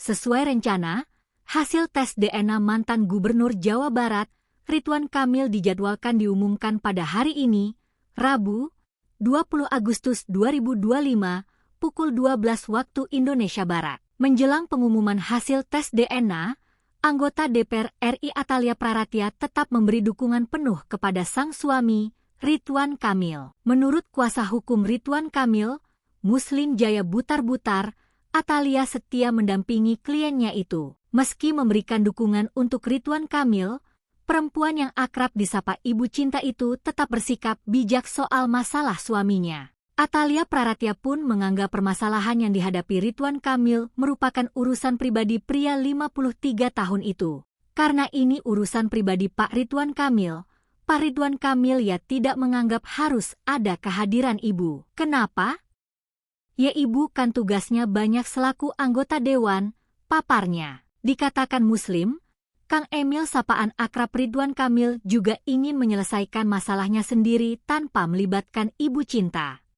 Sesuai rencana, hasil tes DNA mantan Gubernur Jawa Barat, Ridwan Kamil dijadwalkan diumumkan pada hari ini, Rabu, 20 Agustus 2025, pukul 12 waktu Indonesia Barat. Menjelang pengumuman hasil tes DNA, anggota DPR RI Atalia Praratya tetap memberi dukungan penuh kepada sang suami, Ridwan Kamil. Menurut kuasa hukum Ridwan Kamil, Muslim Jaya Butar-Butar, Atalia setia mendampingi kliennya itu. Meski memberikan dukungan untuk Ridwan Kamil, perempuan yang akrab disapa Ibu Cinta itu tetap bersikap bijak soal masalah suaminya. Atalia Praratya pun menganggap permasalahan yang dihadapi Ridwan Kamil merupakan urusan pribadi pria 53 tahun itu. Karena ini urusan pribadi Pak Ridwan Kamil, Pak Ridwan Kamil ya tidak menganggap harus ada kehadiran ibu. Kenapa? Ya ibu kan tugasnya banyak selaku anggota dewan, paparnya. Dikatakan Muslim, Kang Emil sapaan akrab Ridwan Kamil juga ingin menyelesaikan masalahnya sendiri tanpa melibatkan Ibu Cinta.